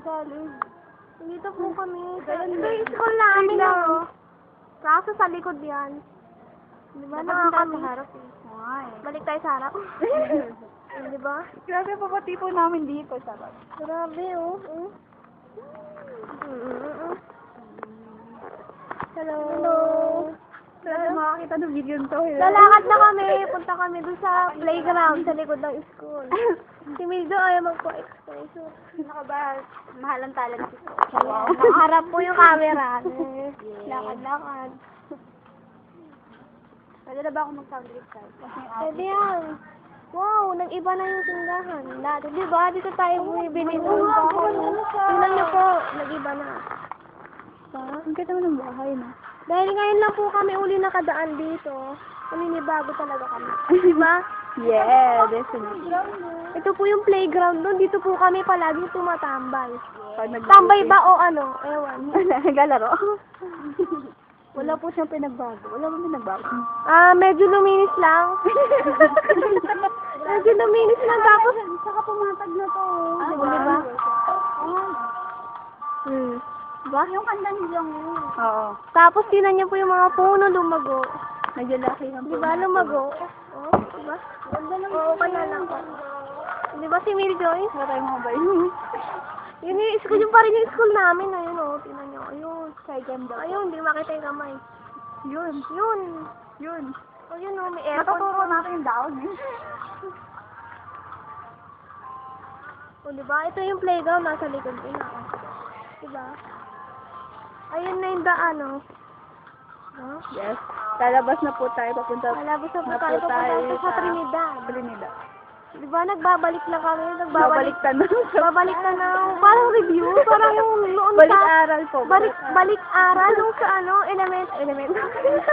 Galing. Dito po kami. Ito yung school namin, oh. Kaso sa likod yan. Di ba nakakami? harap eh. Balik tayo sa harap. Di ba? Grabe po pati po namin dito. Sarap. Grabe, oh. Hello. Hello. Grabe makakita ng video to. Lalakad na kami. Punta kami doon sa playground sa likod ng school. Si Mildo ayaw magpo-express. Nakaba, mahalang talag si Wow. Nakaharap po yung camera. Lakad-lakad. Pwede na ba ako mag-sound trip tayo? Pwede yan. Wow, nag-iba na yung tindahan. Dati, di ba? Dito tayo bumibili ng bahay. Tingnan niyo po, nag-iba na. Ang ganda mo ng bahay, no? Dahil ngayon lang po kami uli nakadaan dito. Naninibago talaga kami. Di ba? Yeah, definitely. Ito po yung playground doon. Dito po kami palaging tumatambay. Pag Tambay ba o ano? Ewan. Naglalaro. Wala po siyang pinagbago. Wala mo pinagbago. Medyo luminis lang. Medyo luminis lang. Tapos, Saka pumatag na to. Diba? Diba? Yung kanda nilang Oo. Tapos, tinan niyo po yung mga puno lumago. Medyo laki ng Diba? Lumago. Oh, diba? Ganda lang. Oo, kaya lang po. Diba si Mary Joyce? Wala tayong mobile. Yun yung school, yung pa rin yung school namin. Ayun, oh. Tinan niyo. Ayun. Kay ganda. Ayun, hindi makita yung kamay. Yun. Yun. Yun. Ayun, oh. May aircon. Natuturo natin yung daon eh. O, diba? Ito yung playground. Nasa likod ko na. Diba? Ayun na yung daan, oh. Huh? Yes. Lalabas na po tayo. Papunta Malabos na po na tayo. po tayo Papunta sa Trinidad. Trinidad. Diba? Nagbabalik lang kami. Babalik ka na. Babalik na na. Parang review. Parang yung noon Balik sa... aral po. Balik aral nung sa ano, element.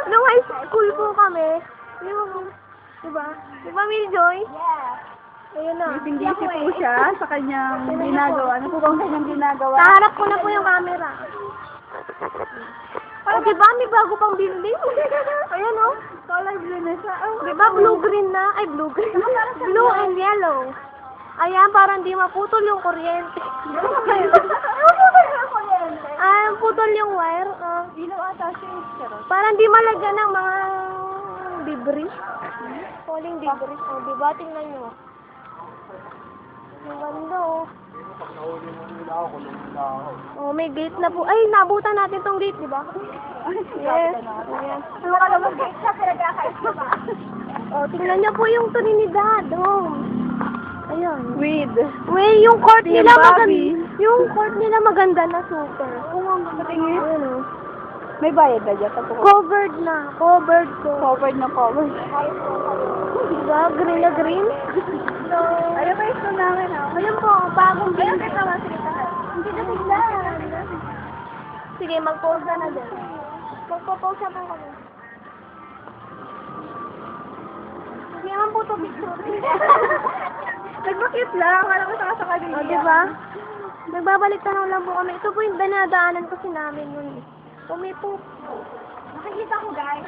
Nung high school po kami. Yung, diba? Diba, Mary Joy? Yeah. Ayun na. Busy po siya sa kanyang ginagawa. Ano po bang kanyang ginagawa? Kaharap ko na po yung camera. Oh, diba? May bago pang building. Ayan, oh. Color blue na siya. Oh, Diba blue-green na? Ay, blue-green. Blue and yellow. Ayan, parang di maputol yung kuryente. Putol yung wire. Ilaw ata siya. Parang di malagyan ng mga debris. Falling debris. O, diba? Tingnan nyo. Ang ganda, oh. Oh, may gate na po. Ay, nabutan natin tong gate, diba? Yes. Ayan. Ano ka naman gate siya? Pinagkakait mo ba? Oh, tingnan niyo po yung Trinidad. Oh. Ayun. With. Wey, yung court Team nila maganda. Bobby. Yung court nila maganda na super. Oo nga, matingin. Ayun, oh. May bayad na dyan. Tapos Covered na. Covered ko. covered na covered. Diba? Green na green. So, Ayun pa yung school namin, ah. ayun po, bagong Ayun, gate. kita ba? Sige, Hindi na bigla. Sige, mag-pause na din. Magpo-pause na po kami. Hindi naman po ito picture. Nagbakit lang. Alam ko sa kanila. O, diba? Nagbabalik tanaw lang po kami. Ito po yung dinadaanan kasi namin yun. Pumipo. Nakikita ko, guys.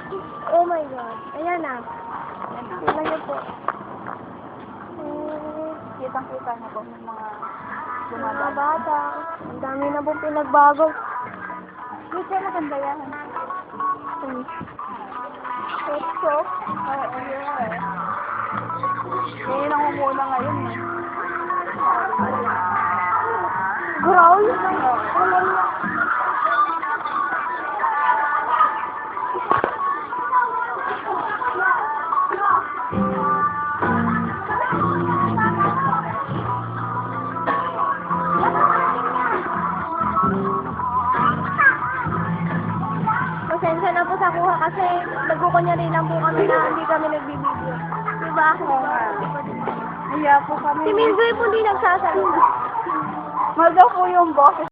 Oh my God. Ayan na. Tingnan niyo po. Kitang-kita niyo po yung mga Mga bata. Ang dami na pong pinagbago. Gusto na maganda yan. Ito. Oo, yeah. Ngayon ang umuna ngayon, eh. Growl. Pasensya na po sa kuha kasi nagkukunyari lang po kami na hindi kami nagbibideo. Diba? Hiya po kami. Si Minjoy po hindi nagsasalita. Maldaw po yung boses.